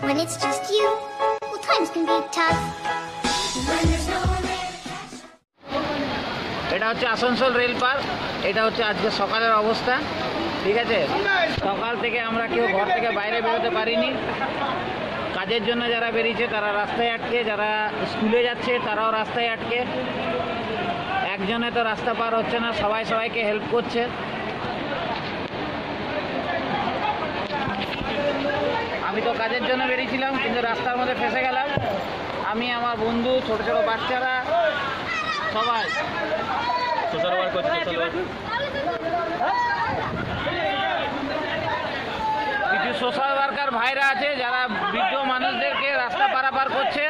when it's just you, well, times can be tough. When there's no one there to catch. এটা হচ্ছে Asansol rail park. এটা হচ্ছে আজকে সকালের অবস্থা, ঠিক আছে। সকাল থেকে আমরা কেউ ঘর থেকে বাইরে বেরোতে পারিনি। কাজের জন্য যারা বেরিয়েছে তারা রাস্তায় আটকে, যারা স্কুলে যাচ্ছে তারাও রাস্তায় আটকে। একজনে তো রাস্তা পার হচ্ছে না, সবাই সবাইকে হেল্প করছে। আমি তো কাজের জন্য বেরিয়েছিলাম, কিন্তু রাস্তার মধ্যে ফেসে গেলাম। আমি, আমার বন্ধু, ছোট ছোট বাচ্চারা সবাই সোশ্যাল ওয়ার্ক করছে। কিছু সোশ্যাল ওয়ার্কার ভাইরা আছে যারা বৃদ্ধ মানুষদেরকে রাস্তা পারাপার করছে।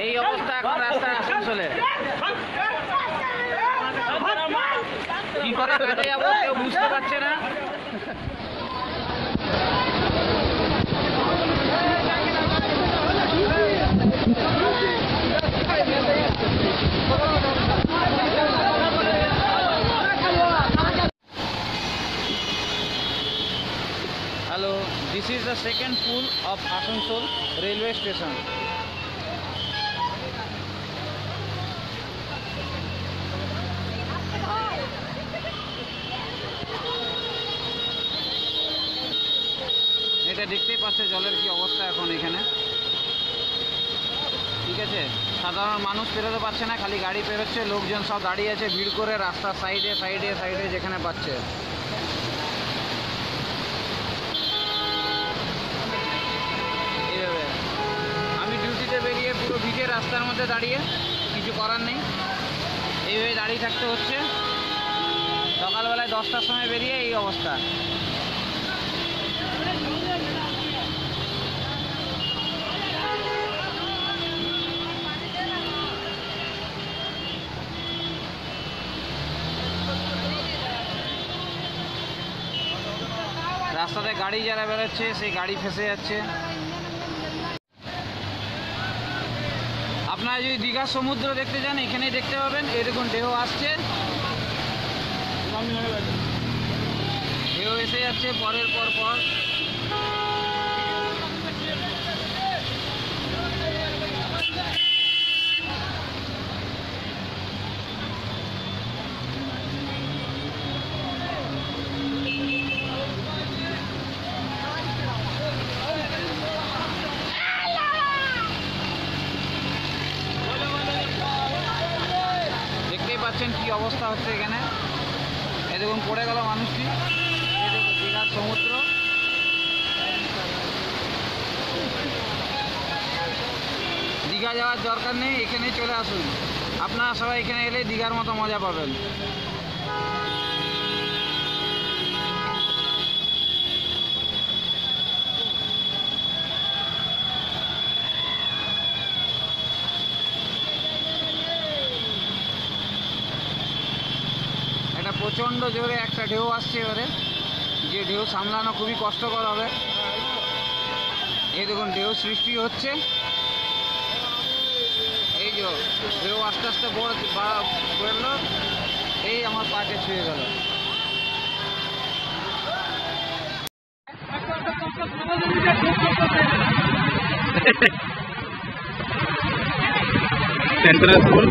এই অবস্থা এখন রাস্তা আসানসোলে। কি করে কাটে যাবো কেউ বুঝতে পারছে না। Hello, this is the second pool of Asansol railway station. এটা দেখতেই পাচ্ছে জলের কি অবস্থা এখন এখানে, ঠিক আছে। সাধারণ মানুষ পেরোতে পারছে না, খালি গাড়ি পেরোচ্ছে, লোকজন সব দাঁড়িয়ে আছে ভিড় করে রাস্তার সাইডে সাইডে সাইডে যেখানে পাচ্ছে। এইভাবে আমি ডিউটিতে বেরিয়ে পুরো ভিজে রাস্তার মধ্যে দাঁড়িয়ে, কিছু করার নেই, এইভাবে দাঁড়িয়ে থাকতে হচ্ছে। সকালবেলায় 10টার সময় বেরিয়ে এই অবস্থা। রাস্তাতে গাড়ি যারা বেরোচ্ছে সেই গাড়ি ফেসে যাচ্ছে। আপনারা যদি দীঘার সমুদ্র দেখতে যান এখানেই দেখতে পাবেন। এরকম ঢেউ আসছে, ঢেউ এসে যাচ্ছে পরের পর পর। পাচ্ছেন কি অবস্থা হচ্ছে এখানে। এই দেখুন পড়ে গেল মানুষটি। এই দেখুন দীঘার সমুদ্র। দীঘা যাওয়ার দরকার নেই, এখানেই চলে আসুন। আপনারা সবাই এখানে এলে দীঘার মতো মজা পাবেন। প্রচণ্ড জোরে একটা ঢেউ আসছে এবারে, যে ঢেউ সামলানো খুবই কষ্টকর হবে। এই দেখুন ঢেউ সৃষ্টি হচ্ছে, এই যে ঢেউ আস্তে আস্তে বেরোলো, এই আমার পাটে ছুঁয়ে গেল। সেন্ট্রাল স্কুল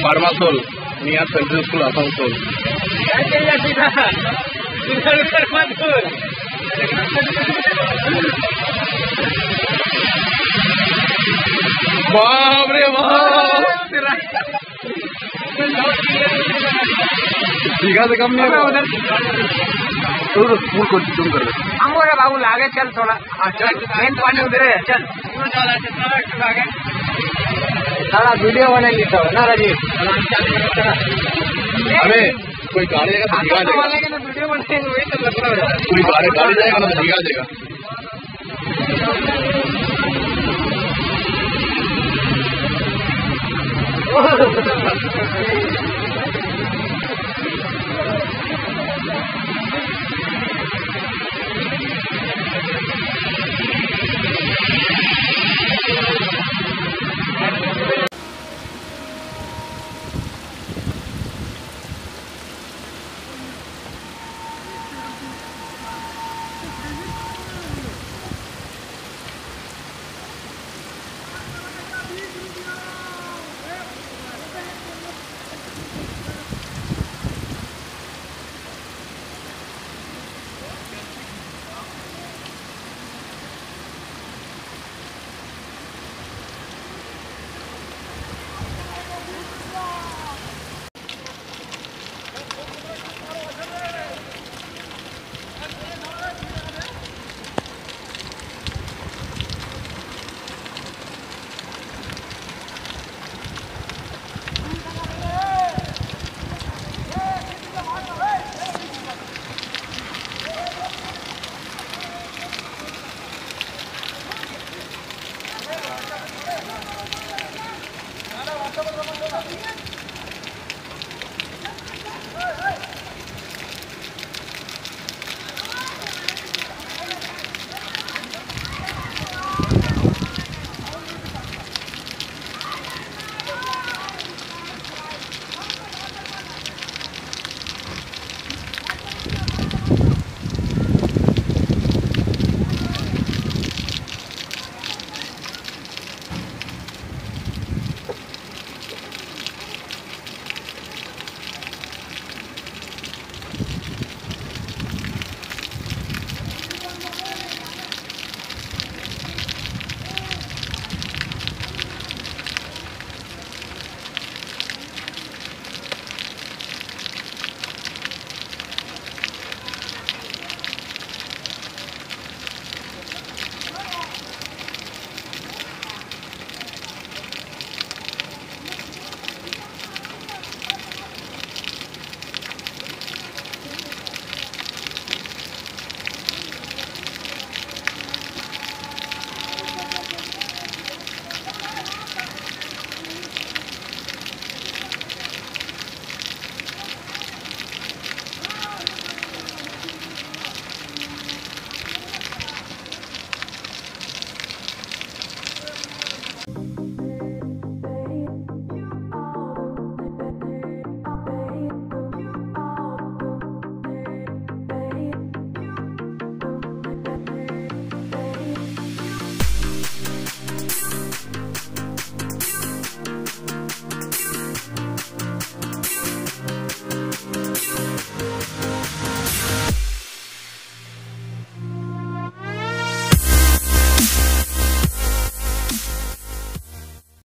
বারমাসোল নিয়ার সেন্ট্রাল স্কুল আসানসোল। बाप रे बाप, दीघा से कम नहीं है उधर। स्कूल को तुम कर हमको बाबू लागे चल थोड़ा मेन पानी उधर है, चल सारा वीडियो बनेंगे तो ना राजीव। अरे कोई गाड़ी जाएगा तो दिखा देगा, वीडियो बनेंगे वही तो मतलब है। कोई गाड़ी जाएगा ना तो दिखा देगा।